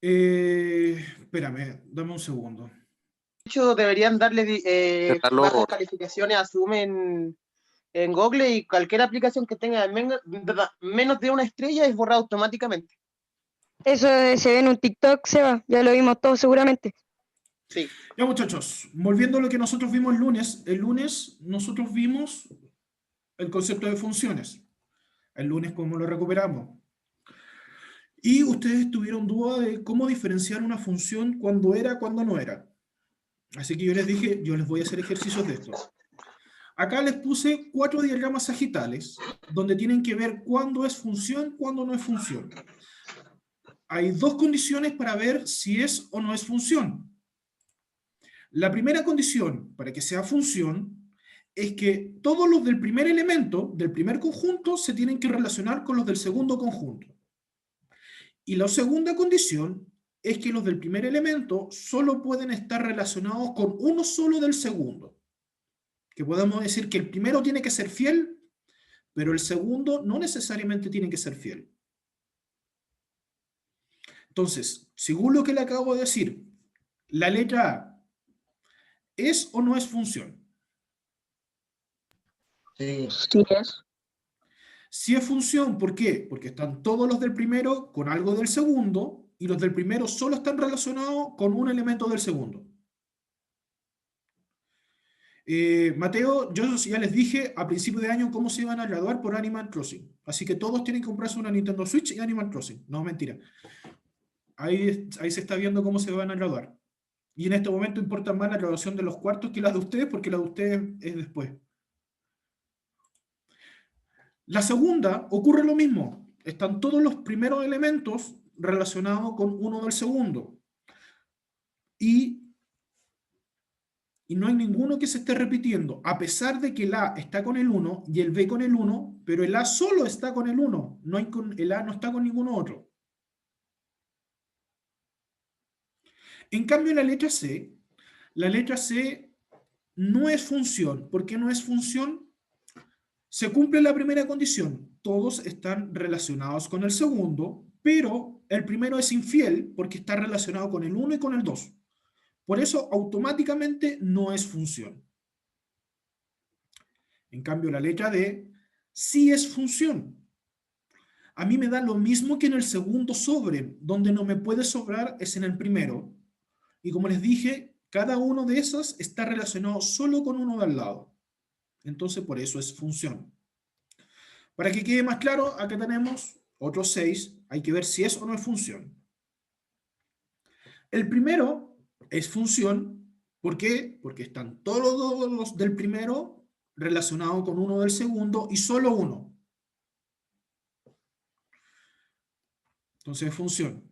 Espérame, dame un segundo. De hecho, deberían darle Intentarlo. bajas calificaciones a Zoom en Google, y cualquier aplicación que tenga menos de una estrella es borrada automáticamente. Eso se ve en un TikTok, Seba, ya lo vimos todos seguramente. Sí. Ya, muchachos, volviendo a lo que nosotros vimos el lunes nosotros vimos el concepto de funciones. El lunes, ¿cómo lo recuperamos? Y ustedes tuvieron duda de cómo diferenciar una función cuando era, cuando no era. Así que yo les dije, yo les voy a hacer ejercicios de esto. Acá les puse 4 diagramas sagitales, donde tienen que ver cuándo es función, cuándo no es función. Hay 2 condiciones para ver si es o no es función. La primera condición para que sea función es que todos los del primer elemento, del primer conjunto, se tienen que relacionar con los del segundo conjunto. Y la segunda condición es que los del primer elemento solo pueden estar relacionados con uno solo del segundo. Que podemos decir que el primero tiene que ser fiel, pero el segundo no necesariamente tiene que ser fiel. Entonces, según lo que le acabo de decir, la letra A, ¿es o no es función? Sí. Sí es. Si es función, ¿por qué? Porque están todos los del primero con algo del segundo, y los del primero solo están relacionados con un elemento del segundo. Mateo, yo ya les dije a principio de año cómo se iban a graduar por Animal Crossing. Así que todos tienen que comprarse una Nintendo Switch y Animal Crossing. No, mentira. Ahí se está viendo cómo se van a graduar. Y en este momento importa más la graduación de los cuartos que las de ustedes, porque la de ustedes es después. La segunda ocurre lo mismo. Están todos los primeros elementos relacionados con uno del segundo. Y no hay ninguno que se esté repitiendo, a pesar de que el A está con el 1 y el B con el 1, pero el A solo está con el 1, el A no está con ninguno otro. En cambio, la letra C no es función. ¿Por qué no es función? Se cumple la primera condición, todos están relacionados con el segundo, pero el primero es infiel porque está relacionado con el 1 y con el 2. Por eso, automáticamente no es función. En cambio, la letra D sí es función. A mí me da lo mismo que en el segundo sobre, donde no me puede sobrar es en el primero. Y como les dije, cada uno de esos está relacionado solo con uno de al lado. Entonces, por eso es función. Para que quede más claro, acá tenemos otros 6. Hay que ver si es o no es función. El primero es función. ¿Por qué? Porque están todos los del primero relacionados con uno del segundo y solo uno. Entonces es función.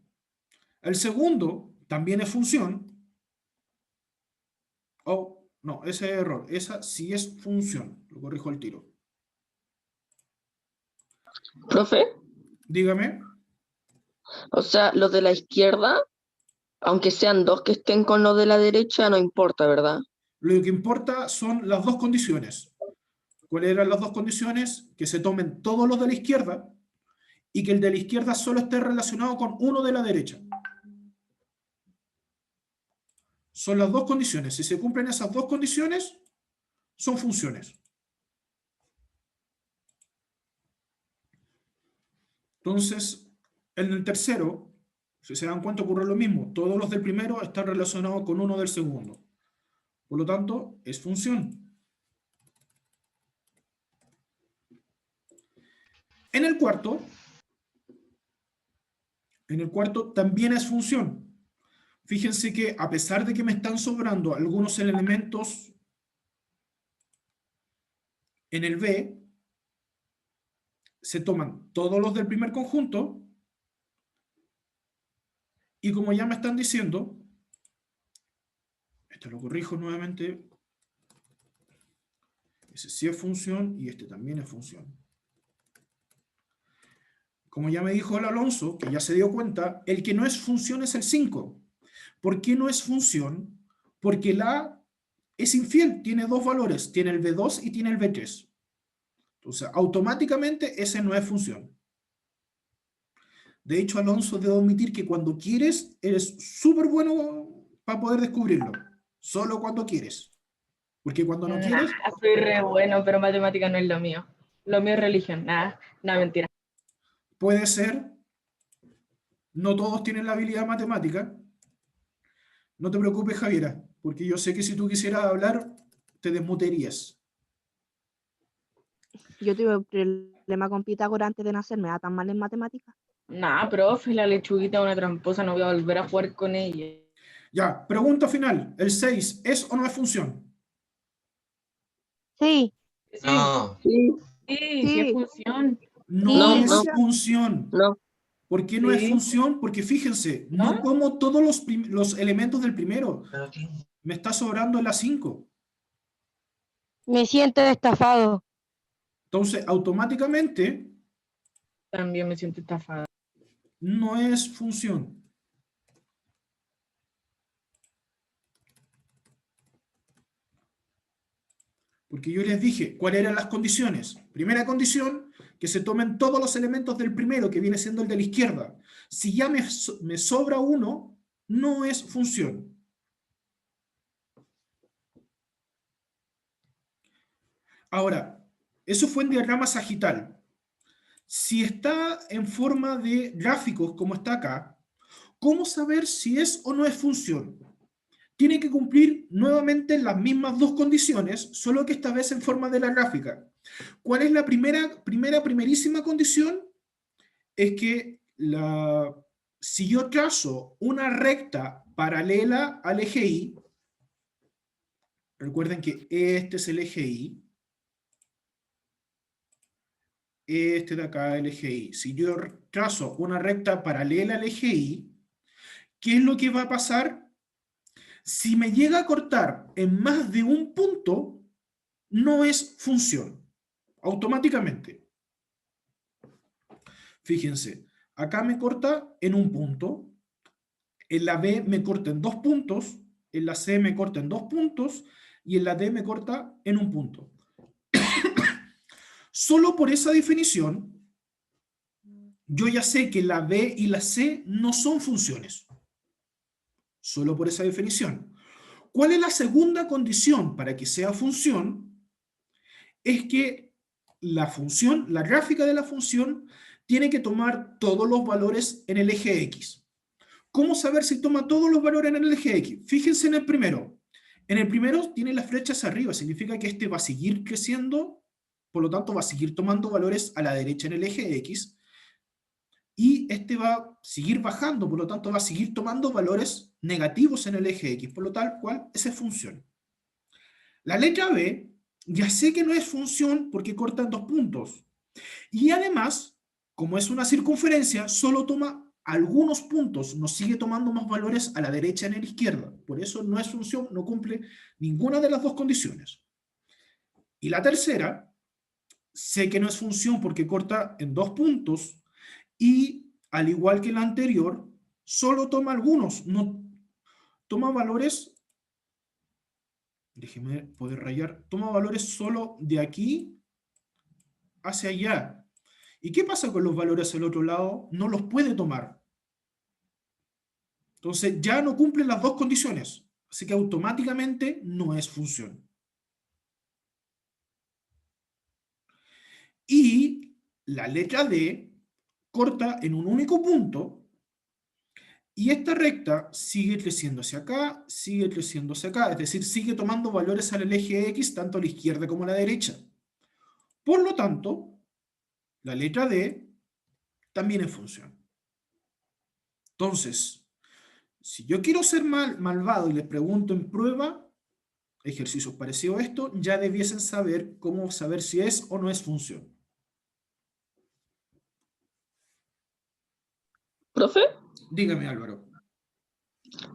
El segundo también es función. Oh, no, ese es error. Esa sí es función. Lo corrijo al tiro. Profe, Dígame. o sea, los de la izquierda, aunque sean dos que estén con los de la derecha, no importa, ¿verdad? Lo que importa son las 2 condiciones. ¿Cuáles eran las 2 condiciones? Que se tomen todos los de la izquierda y que el de la izquierda solo esté relacionado con uno de la derecha. Son las 2 condiciones. Si se cumplen esas 2 condiciones, son funciones. Entonces, en el tercero, si se dan cuenta, ocurre lo mismo. Todos los del primero están relacionados con uno del segundo. Por lo tanto, es función. En el cuarto también es función. Fíjense que a pesar de que me están sobrando algunos elementos en el B, se toman todos los del primer conjunto y como ya me están diciendo, esto lo corrijo nuevamente, ese sí es función y este también es función. Como ya me dijo el Alonso, que ya se dio cuenta, el que no es función es el 5. ¿Por qué no es función? Porque el A es infiel, tiene 2 valores, tiene el B2 y tiene el B3. Entonces, automáticamente ese no es función. De hecho, Alonso, debo admitir que cuando quieres, eres súper bueno para poder descubrirlo. Solo cuando quieres. Porque cuando no quieres, Soy re bueno, pero matemática no es lo mío. Lo mío es religión. Nada, no, mentira. puede ser. No todos tienen la habilidad matemática. No te preocupes, Javiera, porque yo sé que si tú quisieras hablar, te desmutearías. Yo tuve un problema con Pitágoras antes de nacer, me da tan mal en matemáticas. Nah, profe, la lechuguita es una tramposa, no voy a volver a jugar con ella. Ya, pregunta final. ¿El 6 es o no es función? Sí, Sí, No, Sí, sí, Sí. sí es función. No No, es no. función. no. ¿Por qué no es Sí. función? Porque fíjense, no ¿No? tomo todos los elementos del primero. pero tiene. Me está sobrando la 5. Me siento estafado. Entonces, automáticamente También me siento estafada. no es función. Porque yo les dije cuáles eran las condiciones. Primera condición, que se tomen todos los elementos del primero, que viene siendo el de la izquierda. Si ya me sobra uno, no es función. Ahora, eso fue en diagrama sagital. Si está en forma de gráficos, como está acá, ¿cómo saber si es o no es función? Tiene que cumplir nuevamente las mismas dos condiciones, solo que esta vez en forma de la gráfica. ¿Cuál es la primerísima condición? Es que si yo trazo una recta paralela al eje Y, recuerden que este es el eje Y, este de acá el eje Y. Si yo trazo una recta paralela al eje Y, ¿qué es lo que va a pasar? Si me llega a cortar en más de un punto, no es función, automáticamente. Fíjense, acá me corta en un punto, en la B me corta en 2 puntos, en la C me corta en 2 puntos y en la D me corta en un punto. Solo por esa definición, yo ya sé que la B y la C no son funciones. Solo por esa definición. ¿Cuál es la segunda condición para que sea función? Es que la función, la gráfica de la función, tiene que tomar todos los valores en el eje X. ¿Cómo saber si toma todos los valores en el eje X? Fíjense en el primero. En el primero tiene las flechas arriba, significa que este va a seguir creciendo, por lo tanto va a seguir tomando valores a la derecha en el eje X, y este va a seguir bajando, por lo tanto va a seguir tomando valores negativos en el eje X, por lo tal cual esa es función. La letra B, ya sé que no es función porque corta en 2 puntos. Y además, como es una circunferencia, solo toma algunos puntos, no sigue tomando más valores a la derecha y a la izquierda. Por eso no es función, no cumple ninguna de las dos condiciones. Y la tercera, sé que no es función porque corta en 2 puntos y, al igual que la anterior, solo toma algunos, no toma valores. Déjeme poder rayar. Toma valores solo de aquí hacia allá. ¿Y qué pasa con los valores al otro lado? No los puede tomar. Entonces ya no cumplen las dos condiciones. Así que automáticamente no es función. Y la letra D corta en un único punto. Y esta recta sigue creciendo hacia acá, sigue creciendo hacia acá. Es decir, sigue tomando valores al eje X, tanto a la izquierda como a la derecha. Por lo tanto, la letra D también es función. Entonces, si yo quiero ser malvado y les pregunto en prueba, ejercicios parecidos a esto, ya debiesen saber cómo saber si es o no es función. ¿Profe? Dígame, Álvaro.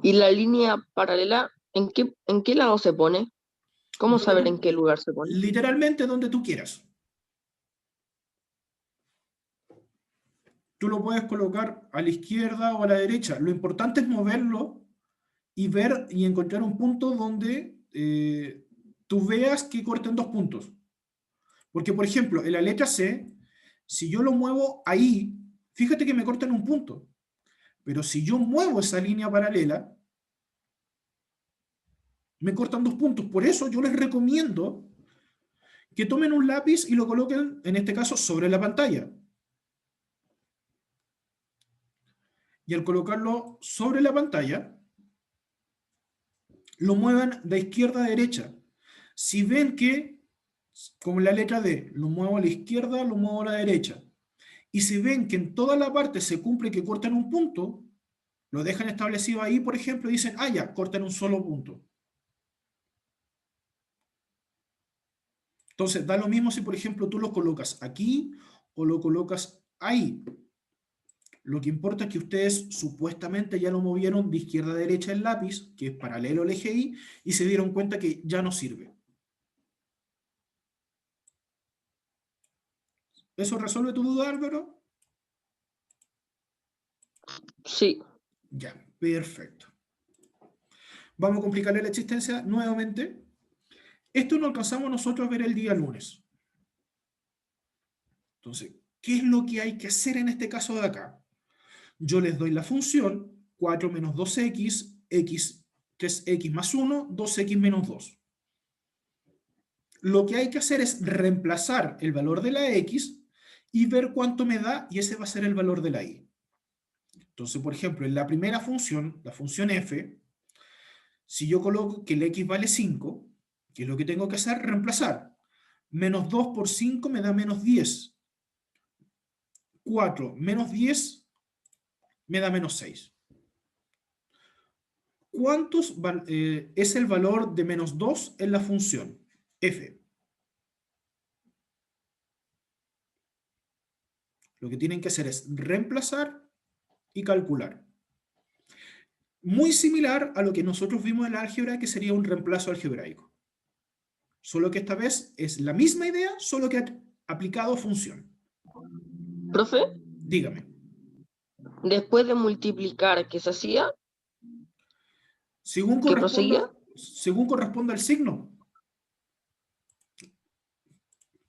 ¿Y la línea paralela en qué lado se pone? ¿Cómo saber en qué lugar se pone? Literalmente donde tú quieras. Tú lo puedes colocar a la izquierda o a la derecha. Lo importante es moverlo y ver y encontrar un punto donde tú veas que corten 2 puntos. Porque, por ejemplo, en la letra C, si yo lo muevo ahí, Fíjate que me cortan un punto. Pero si yo muevo esa línea paralela, me cortan 2 puntos. Por eso yo les recomiendo que tomen un lápiz y lo coloquen, en este caso, sobre la pantalla. Y al colocarlo sobre la pantalla, lo muevan de izquierda a derecha. Si ven que, como la letra D, lo muevo a la izquierda, lo muevo a la derecha. Y si ven que en toda la parte se cumple que cortan un punto, lo dejan establecido ahí, por ejemplo, y dicen, ah, ya, cortan un solo punto. Entonces, da lo mismo si, por ejemplo, tú lo colocas aquí o lo colocas ahí. Lo que importa es que ustedes supuestamente ya lo movieron de izquierda a derecha el lápiz, que es paralelo al eje Y, y se dieron cuenta que ya no sirve. ¿Eso resuelve tu duda, Álvaro? Sí. Ya, perfecto. Vamos a complicarle la existencia nuevamente. Esto lo alcanzamos nosotros a ver el día lunes. Entonces, ¿qué es lo que hay que hacer en este caso de acá? Yo les doy la función 4 menos 2x, x 3x más 1, 2x menos 2. Lo que hay que hacer es reemplazar el valor de la x y ver cuánto me da, y ese va a ser el valor de la y. Entonces, por ejemplo, en la primera función, la función f, si yo coloco que el x vale 5, ¿qué es lo que tengo que hacer? Reemplazar. Menos 2 por 5 me da menos 10. 4 menos 10 me da menos 6. ¿Cuántos es el valor de menos 2 en la función f? Lo que tienen que hacer es reemplazar y calcular. Muy similar a lo que nosotros vimos en la álgebra, que sería un reemplazo algebraico. Solo que esta vez es la misma idea, solo que aplicado función. Profe, Dígame. después de multiplicar, ¿qué se hacía? Según ¿Qué proseguía? corresponda al signo.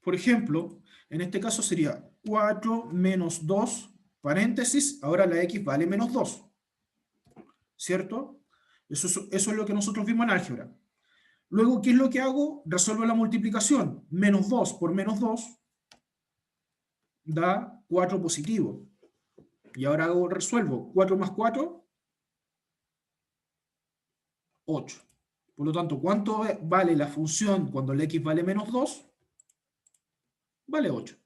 Por ejemplo, en este caso sería 4 menos 2, paréntesis, ahora la x vale menos 2. ¿Cierto? Eso es lo que nosotros vimos en álgebra. Luego, ¿qué es lo que hago? Resuelvo la multiplicación. Menos 2 por menos 2 da 4 positivo. Y ahora resuelvo 4 más 4, 8. Por lo tanto, ¿cuánto vale la función cuando el x vale menos 2? Vale 8.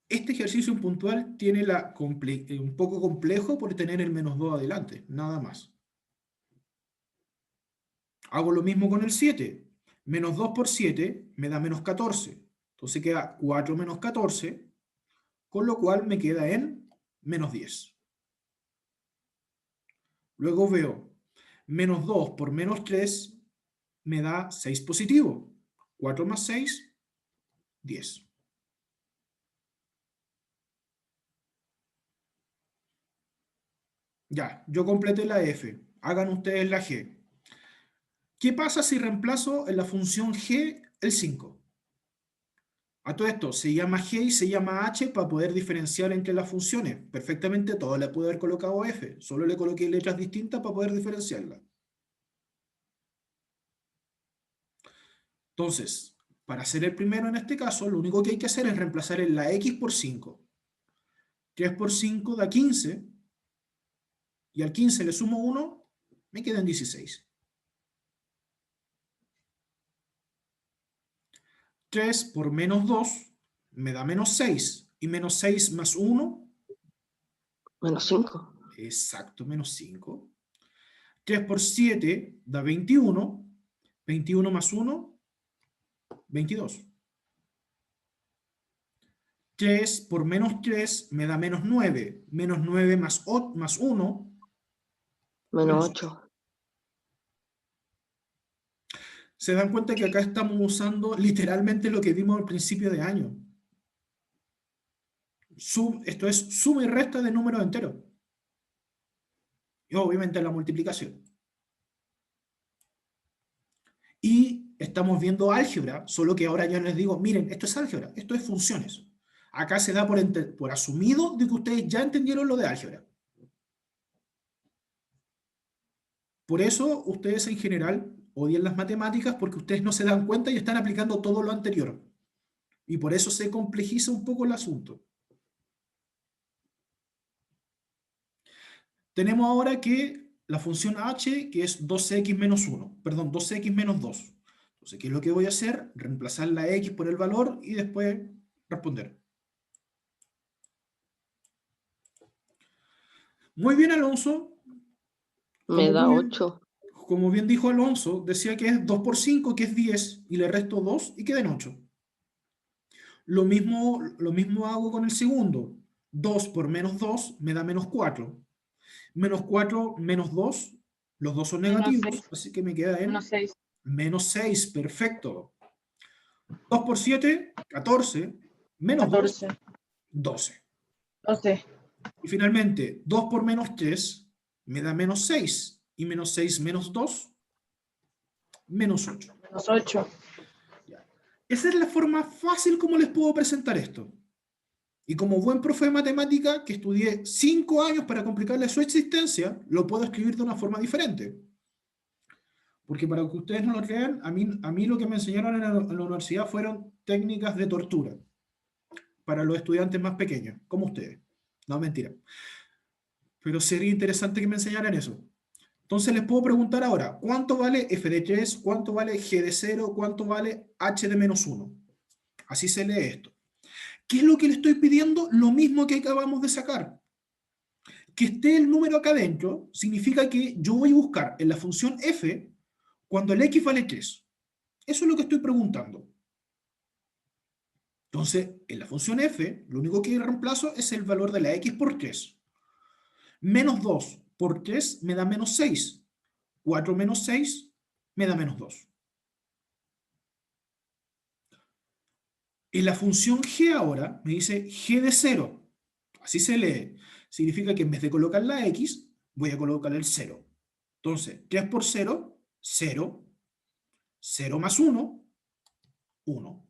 Este ejercicio puntual tiene un poco complejo por tener el menos 2 adelante, nada más. Hago lo mismo con el 7. Menos 2 por 7 me da menos 14. Entonces queda 4 menos 14, con lo cual me queda en menos 10. Luego veo, menos 2 por menos 3 me da 6 positivo. 4 más 6, 10. Ya, yo completé la f. Hagan ustedes la g. ¿Qué pasa si reemplazo en la función g el 5? A todo esto se llama g y se llama h para poder diferenciar entre las funciones. Perfectamente todo le puedo haber colocado f. Solo le coloqué letras distintas para poder diferenciarlas. Entonces, para hacer el primero en este caso, lo único que hay que hacer es reemplazar en la x por 5. 3 por 5 da 15. Y al 15 le sumo 1, me quedan 16. 3 por menos 2 me da menos 6. Y menos 6 más 1. Menos 5. Exacto, menos 5. 3 por 7 da 21. 21 más 1, 22. 3 por menos 3 me da menos 9. Menos 9 más 1. Menos 8. Se dan cuenta que acá estamos usando literalmente lo que vimos al principio de año. Esto es suma y resta de números enteros. Y obviamente la multiplicación. Y estamos viendo álgebra, solo que ahora ya les digo, miren, esto es álgebra, esto es funciones. Acá se da por asumido de que ustedes ya entendieron lo de álgebra. Por eso ustedes en general odian las matemáticas porque ustedes no se dan cuenta y están aplicando todo lo anterior. Y por eso se complejiza un poco el asunto. Tenemos ahora que la función h, que es 2x menos 1, perdón, 2x menos 2. Entonces, ¿qué es lo que voy a hacer? Reemplazar la x por el valor y después responder. Muy bien, Alonso. Me da 8. Como bien dijo Alonso, decía que es 2 por 5, que es 10, y le resto 2 y quedan 8. Lo mismo hago con el segundo. 2 por menos 2 me da menos 4. Menos 4 menos 2, los dos son Menos negativos, 6. así que me queda en Menos 6. menos 6, perfecto. 2 por 7, 14, menos 2, 14. 12. 12. Y finalmente, 2 por menos 3 me da menos 6, y menos 6 menos 2, menos 8. Menos 8. Esa es la forma fácil como les puedo presentar esto. Y como buen profe de matemática, que estudié 5 años para complicarle su existencia, lo puedo escribir de una forma diferente. Porque para que ustedes no lo crean, a mí lo que me enseñaron en la universidad fueron técnicas de tortura para los estudiantes más pequeños, como ustedes. No, mentira. Pero sería interesante que me enseñaran eso. Entonces les puedo preguntar ahora, ¿cuánto vale f de 3? ¿Cuánto vale g de 0? ¿Cuánto vale h de menos 1? Así se lee esto. ¿Qué es lo que le estoy pidiendo? Lo mismo que acabamos de sacar. Que esté el número acá adentro significa que yo voy a buscar en la función f cuando el x vale 3. Eso es lo que estoy preguntando. Entonces, en la función f, lo único que reemplazo es el valor de la x por 3. Menos 2 por 3 me da menos 6. 4 menos 6 me da menos 2. En la función g ahora me dice g de 0. Así se lee. Significa que en vez de colocar la x, voy a colocar el 0. Entonces, 3 por 0, 0. 0 más 1, 1.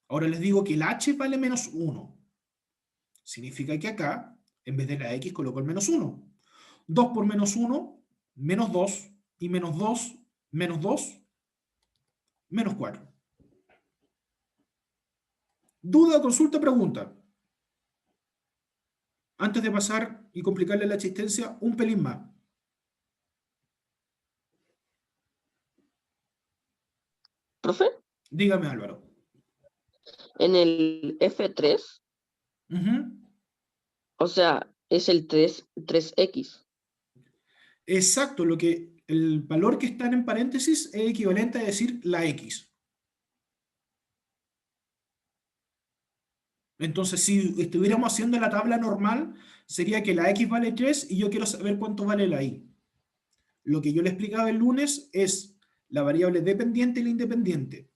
Ahora les digo que el h vale menos 1. Significa que acá, en vez de la x, coloco el menos 1. 2 por menos 1, menos 2. Y menos 2, menos 2, menos 4. Duda, consulta, pregunta. Antes de pasar y complicarle la existencia, un pelín más. ¿Profe? Dígame, Álvaro. En el F3, o sea, es el 3x. Exacto, el valor que está en paréntesis es equivalente a decir la x. Entonces, si estuviéramos haciendo la tabla normal, sería que la x vale 3 y yo quiero saber cuánto vale la y. Lo que yo le explicaba el lunes es la variable dependiente y la independiente.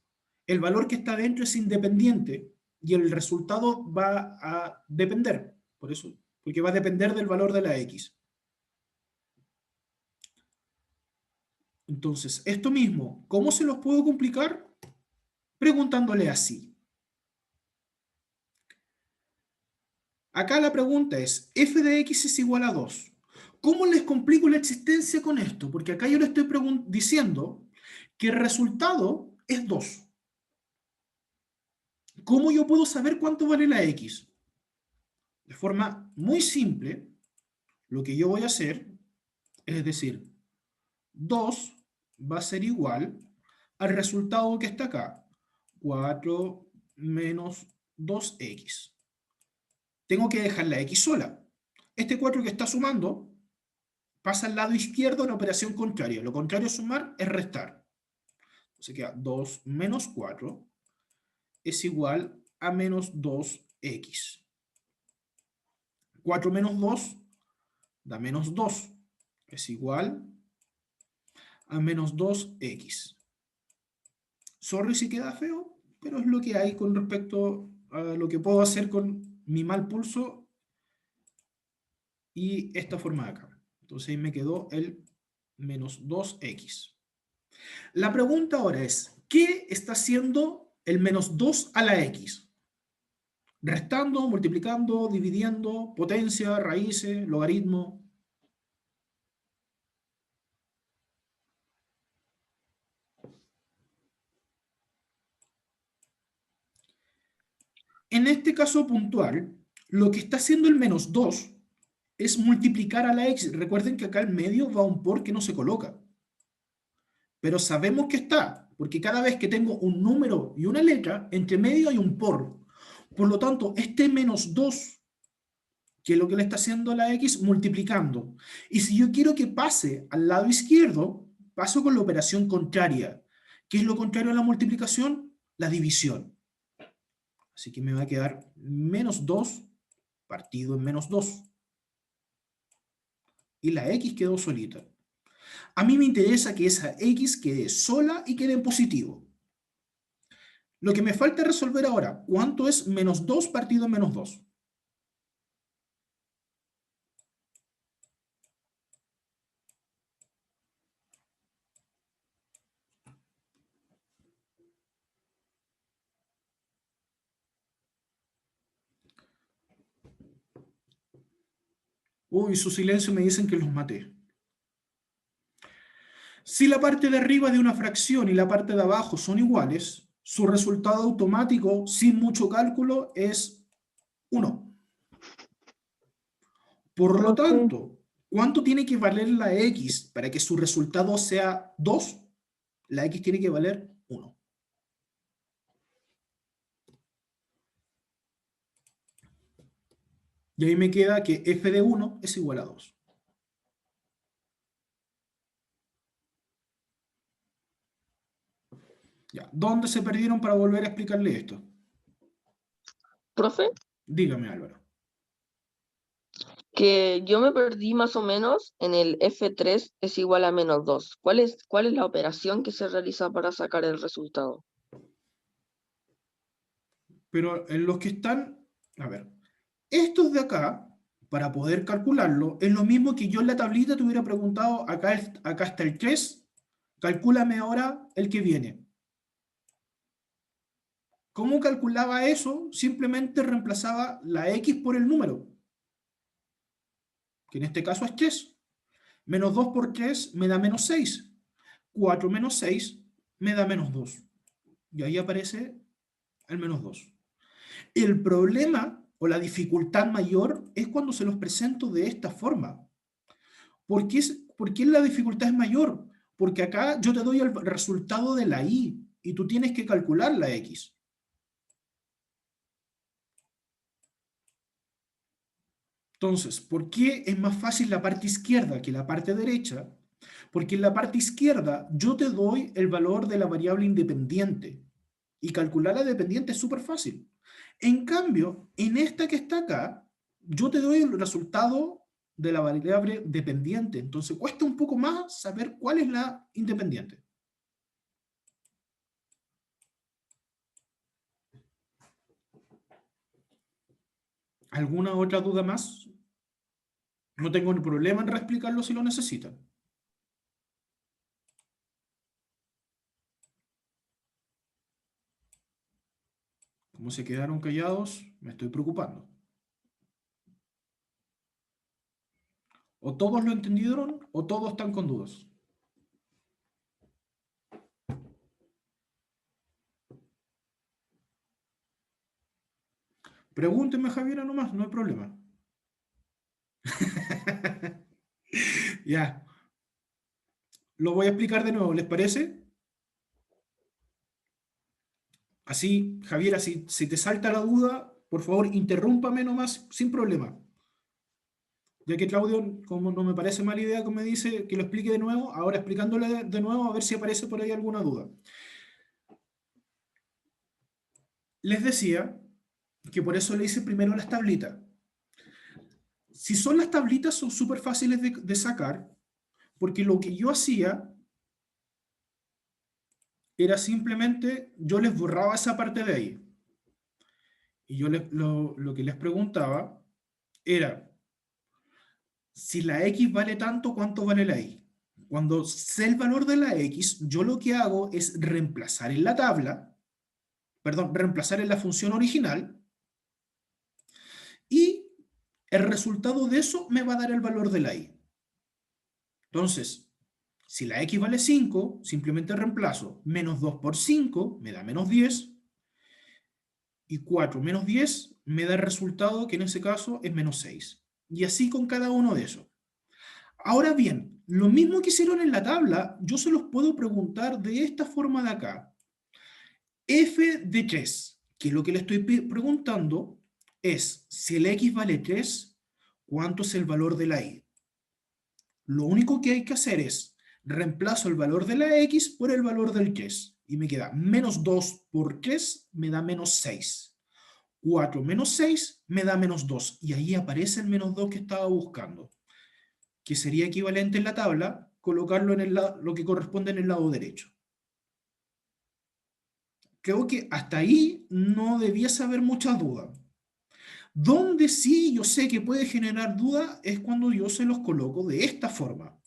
El valor que está dentro es independiente y el resultado va a depender. Por eso, porque va a depender del valor de la x. Entonces, esto mismo, ¿cómo se los puedo complicar? Preguntándole así. Acá la pregunta es, f de x es igual a 2. ¿Cómo les complico la existencia con esto? Porque acá yo le estoy diciendo que el resultado es 2. ¿Cómo yo puedo saber cuánto vale la x? De forma muy simple, lo que yo voy a hacer es decir, 2 va a ser igual al resultado que está acá. 4 menos 2x. Tengo que dejar la x sola. Este 4 que está sumando pasa al lado izquierdo en operación contraria. Lo contrario a sumar es restar. Entonces queda 2 menos 4 es igual a menos 2x. 4 menos 2 da menos 2. Es igual a menos 2x. Sorry si queda feo, pero es lo que hay con respecto a lo que puedo hacer con mi mal pulso y esta forma de acá. Entonces ahí me quedó el menos 2x. La pregunta ahora es, ¿Qué está haciendo el menos 2 a la x? Restando, multiplicando, dividiendo, potencia, raíces, logaritmo. En este caso puntual, lo que está haciendo el menos 2 es multiplicar a la x. Recuerden que acá al medio va un por que no se coloca. Pero sabemos que está, porque cada vez que tengo un número y una letra, entre medio hay un por. Por lo tanto, este menos 2, que es lo que le está haciendo a la x, multiplicando. Y si yo quiero que pase al lado izquierdo, paso con la operación contraria. ¿Qué es lo contrario a la multiplicación? La división. Así que me va a quedar menos 2 partido en menos 2. Y la x quedó solita. A mí me interesa que esa x quede sola y quede en positivo. Lo que me falta resolver ahora, ¿cuánto es menos 2 partido en menos 2? Uy, su silencio me dicen que los maté. Si la parte de arriba de una fracción y la parte de abajo son iguales, su resultado automático, sin mucho cálculo, es 1. Por lo tanto, ¿cuánto tiene que valer la x para que su resultado sea 2? La x tiene que valer 1. Y ahí me queda que f de 1 es igual a 2. Ya, ¿dónde se perdieron para volver a explicarle esto? Profe, Dígame, Álvaro. que yo me perdí más o menos en el F3 es igual a menos 2. ¿Cuál es la operación que se realiza para sacar el resultado? Pero en los que están, a ver, estos de acá, para poder calcularlo, es lo mismo que yo en la tablita te hubiera preguntado, acá está el 3, calcúlame ahora el que viene. ¿Cómo calculaba eso? Simplemente reemplazaba la x por el número, que en este caso es 3. Menos 2 por 3 me da menos 6. 4 menos 6 me da menos 2. Y ahí aparece el menos 2. El problema o la dificultad mayor es cuando se los presento de esta forma. ¿Por qué la dificultad es mayor? Porque acá yo te doy el resultado de la y tú tienes que calcular la x. Entonces, ¿por qué es más fácil la parte izquierda que la parte derecha? Porque en la parte izquierda yo te doy el valor de la variable independiente y calcular la dependiente es súper fácil. En cambio, en esta que está acá, yo te doy el resultado de la variable dependiente. Entonces cuesta un poco más saber cuál es la independiente. ¿Alguna otra duda más? No tengo ni problema en reexplicarlo si lo necesitan. Como se quedaron callados, me estoy preocupando. O todos lo entendieron o todos están con dudas. Pregúntenme, Javiera, nomás, no hay problema. Ya. Lo voy a explicar de nuevo, ¿les parece? Así, Javiera, si te salta la duda, por favor, interrúmpame nomás, sin problema. Ya que Claudio, como no me parece mala idea, como me dice que lo explique de nuevo, ahora explicándole de nuevo, a ver si aparece por ahí alguna duda. Les decía que por eso le hice primero las tablitas. Si son las tablitas, son súper fáciles de sacar, porque lo que yo hacía era simplemente, yo les borraba esa parte de ahí. Y yo lo que les preguntaba era, si la x vale tanto, ¿cuánto vale la y? Cuando sé el valor de la x, yo lo que hago es reemplazar en la tabla, perdón, reemplazar en la función original, y el resultado de eso me va a dar el valor de la y. Entonces, si la x vale 5, simplemente reemplazo menos 2 por 5, me da menos 10, y 4 menos 10 me da el resultado, que en ese caso es menos 6. Y así con cada uno de esos. Ahora bien, lo mismo que hicieron en la tabla, yo se los puedo preguntar de esta forma de acá. F de 3, que lo que le estoy preguntando es, si el x vale 3, ¿cuánto es el valor de la y? Lo único que hay que hacer es, reemplazo el valor de la x por el valor del 3, y me queda menos 2 por 3, me da menos 6. 4 menos 6 me da menos 2, y ahí aparece el menos 2 que estaba buscando, que sería equivalente en la tabla, colocarlo en lo que corresponde en el lado derecho. Creo que hasta ahí no debiese haber mucha duda. Donde sí yo sé que puede generar duda es cuando yo se los coloco de esta forma.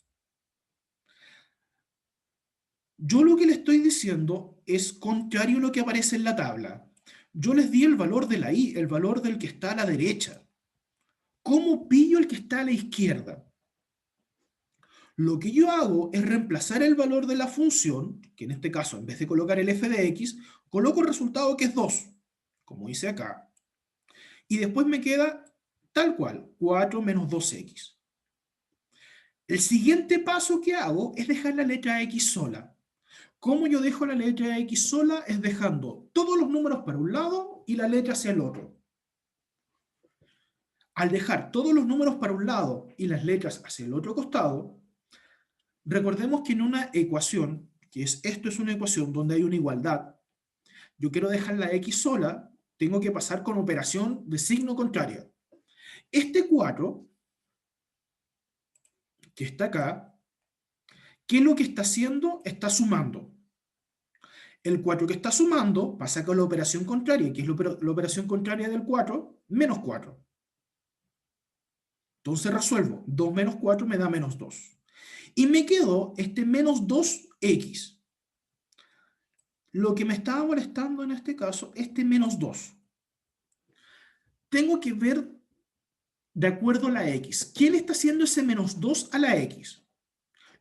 Yo lo que le estoy diciendo es contrario a lo que aparece en la tabla. Yo les di el valor de la y, el valor del que está a la derecha. ¿Cómo pillo el que está a la izquierda? Lo que yo hago es reemplazar el valor de la función, que en este caso, en vez de colocar el f de x, coloco el resultado que es 2, como hice acá. Y después me queda tal cual, 4 menos 2x. El siguiente paso que hago es dejar la letra x sola. ¿Cómo yo dejo la letra x sola? Es dejando todos los números para un lado y la letra hacia el otro. Al dejar todos los números para un lado y las letras hacia el otro costado, recordemos que en una ecuación, que es esto es una ecuación donde hay una igualdad, yo quiero dejar la x sola, tengo que pasar con operación de signo contrario. Este 4, que está acá, ¿qué es lo que está haciendo? Está sumando. El 4 que está sumando pasa con la operación contraria, que es la operación contraria del 4, menos 4. Entonces resuelvo, 2 menos 4 me da menos 2. Y me quedó este menos 2x. Lo que me estaba molestando en este caso, este menos 2. Tengo que ver de acuerdo a la x. ¿Qué le está haciendo ese menos 2 a la x?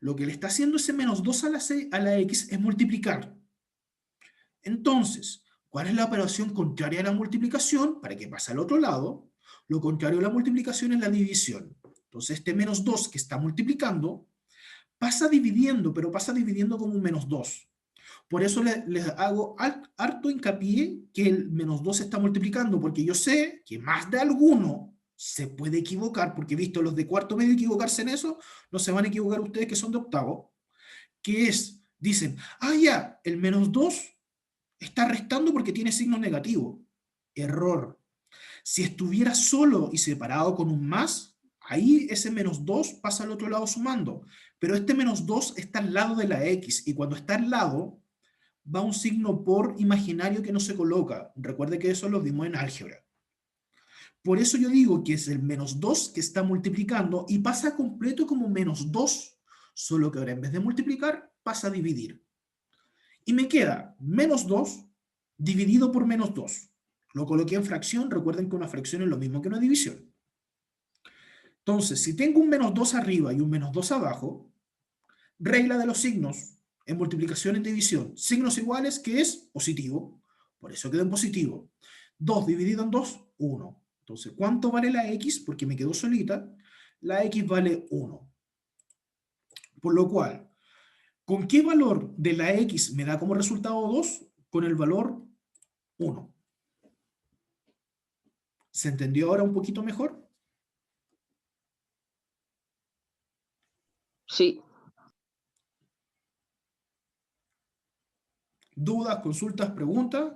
Lo que le está haciendo ese menos 2 a la x es multiplicar. Entonces, ¿cuál es la operación contraria a la multiplicación? Para que pase al otro lado, lo contrario a la multiplicación es la división. Entonces, este menos 2 que está multiplicando, pasa dividiendo, pero pasa dividiendo como un menos 2. Por eso les hago harto hincapié que el menos 2 se está multiplicando, porque yo sé que más de alguno se puede equivocar, porque he visto los de cuarto medio equivocarse en eso, no se van a equivocar ustedes que son de octavo, que es, dicen, ya, el menos 2 está restando porque tiene signo negativo. Error. Si estuviera solo y separado con un más, ahí ese menos 2 pasa al otro lado sumando. Pero este menos 2 está al lado de la x, y cuando está al lado, va un signo por imaginario que no se coloca. Recuerde que eso lo vimos en álgebra. Por eso yo digo que es el menos 2 que está multiplicando y pasa completo como menos 2, solo que ahora en vez de multiplicar, pasa a dividir. Y me queda menos 2 dividido por menos 2. Lo coloqué en fracción, recuerden que una fracción es lo mismo que una división. Entonces, si tengo un menos 2 arriba y un menos 2 abajo, regla de los signos, en multiplicación en división, signos iguales, que es positivo, por eso queda en positivo. 2 dividido en 2, 1. Entonces, ¿cuánto vale la x? Porque me quedó solita, la x vale 1. Por lo cual, ¿con qué valor de la x me da como resultado 2? Con el valor 1. ¿Se entendió ahora un poquito mejor? Sí. ¿Dudas, consultas, preguntas?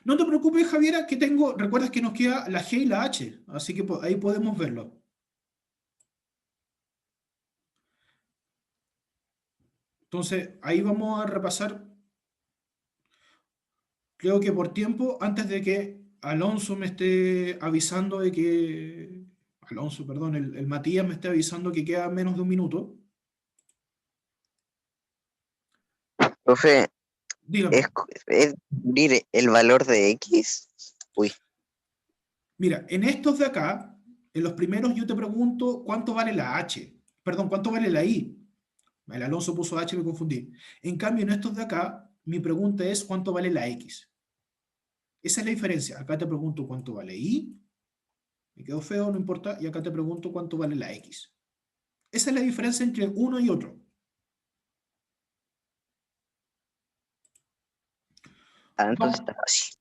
No te preocupes, Javiera, que recuerdas que nos queda la G y la H, así que ahí podemos verlo. Entonces, ahí vamos a repasar, creo que por tiempo, antes de que Alonso me esté avisando de que... Alonso, perdón, el Matías me esté avisando que queda menos de un minuto. Profe, Dígame. ¿es descubrir el valor de X? Uy, Mira, en estos de acá, en los primeros yo te pregunto cuánto vale la H. Perdón, cuánto vale la I. El Alonso puso H, me confundí. En cambio, en estos de acá, mi pregunta es cuánto vale la X. Esa es la diferencia. Acá te pregunto cuánto vale I. Me quedó feo, no importa. Y acá te pregunto cuánto vale la X. Esa es la diferencia entre uno y otro. entonces Vamos, está fácil.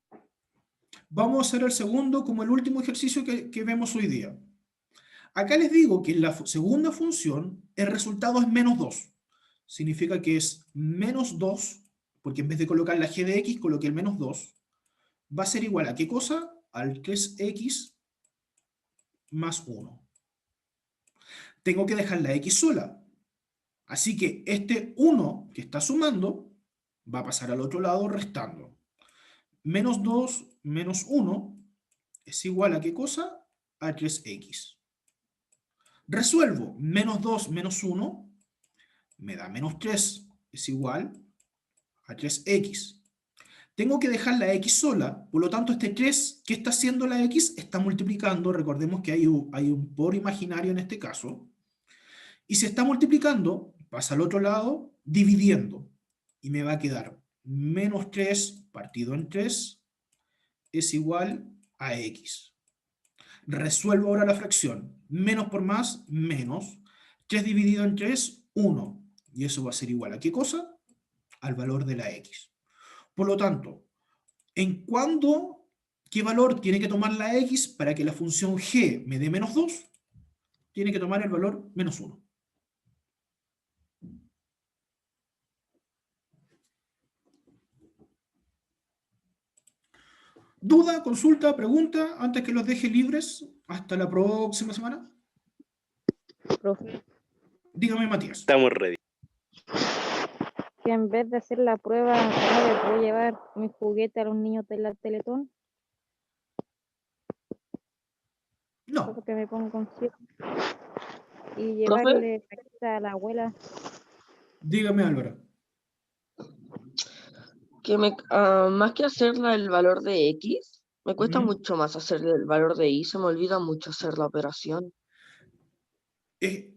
vamos a hacer el segundo como el último ejercicio que vemos hoy día. Acá les digo que en la segunda función el resultado es menos 2. Significa que es menos 2, porque en vez de colocar la g de x, coloqué el menos 2. Va a ser igual a ¿qué cosa? Al 3x más 1. Tengo que dejar la x sola. Así que este 1 que está sumando va a pasar al otro lado restando. Menos 2 menos 1 es igual a ¿qué cosa? A 3x. Resuelvo. Menos 2 menos 1 me da menos 3. Es igual a 3x. Tengo que dejar la x sola, por lo tanto este 3, ¿qué está haciendo la x? Está multiplicando, recordemos que hay un por imaginario en este caso, y se está multiplicando, pasa al otro lado, dividiendo, y me va a quedar menos 3 partido en 3 es igual a x. Resuelvo ahora la fracción, menos por más, menos, 3 dividido en 3, 1, y eso va a ser igual a ¿qué cosa? Al valor de la x. Por lo tanto, ¿qué valor tiene que tomar la x para que la función g me dé menos 2? Tiene que tomar el valor menos 1. ¿Duda, consulta, pregunta antes que los deje libres hasta la próxima semana? Profe, Dígame, Matías. Estamos ready. que en vez de hacer la prueba, ¿no le puedo llevar mi juguete a los niños de la Teletón? No, Porque me pongo con y Profe, llevarle a la abuela. dígame, Álvaro. más que hacerla el valor de X, me cuesta Ujú. mucho más hacer el valor de Y, se me olvida mucho hacer la operación.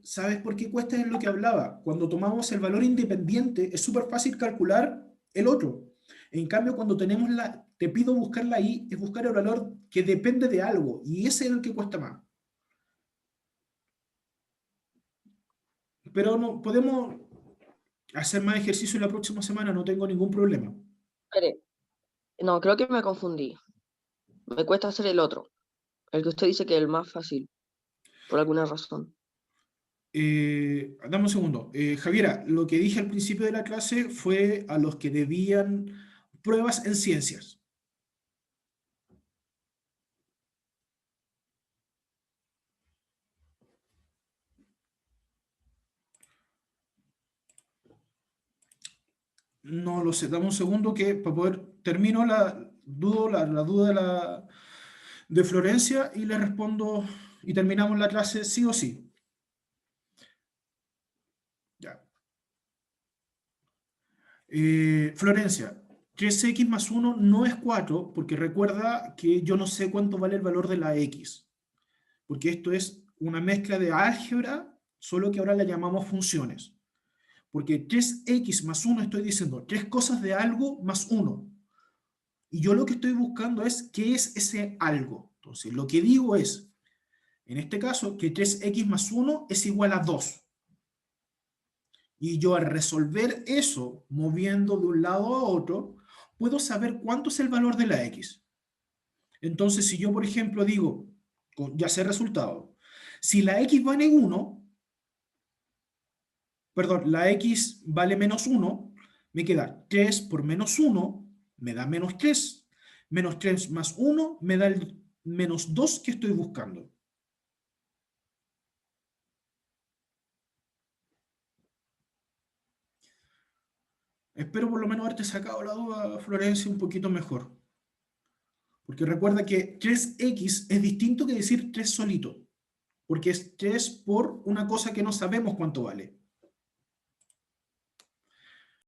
¿Sabes por qué cuesta? Es lo que hablaba. Cuando tomamos el valor independiente, es súper fácil calcular el otro. En cambio, cuando tenemos te pido buscar la i, es buscar el valor que depende de algo, y ese es el que cuesta más. Pero no, podemos hacer más ejercicio la próxima semana, no tengo ningún problema. Espere, no, creo que me confundí. Me cuesta hacer el otro, el que usted dice que es el más fácil, por alguna razón. Dame un segundo. Javiera, lo que dije al principio de la clase fue a los que debían pruebas en ciencias. No lo sé, dame un segundo que para poder termino la duda de Florencia y le respondo y terminamos la clase sí o sí. Ya. Florencia, 3x más 1 no es 4 porque recuerda que yo no sé cuánto vale el valor de la x. Porque esto es una mezcla de álgebra, solo que ahora la llamamos funciones. Porque 3x más 1 estoy diciendo 3 cosas de algo más 1. Y yo lo que estoy buscando es qué es ese algo. Entonces, lo que digo es, en este caso, que 3x más 1 es igual a 2. Y yo al resolver eso, moviendo de un lado a otro, puedo saber cuánto es el valor de la x. Entonces, si yo, por ejemplo, digo, ya sé el resultado, si la x vale 1, perdón, la x vale menos 1, me queda 3 por menos 1, me da menos 3. Menos 3 más 1 me da el menos 2 que estoy buscando. Espero por lo menos haberte sacado la duda, Florencia, un poquito mejor. Porque recuerda que 3x es distinto que decir 3 solito. Porque es 3 por una cosa que no sabemos cuánto vale.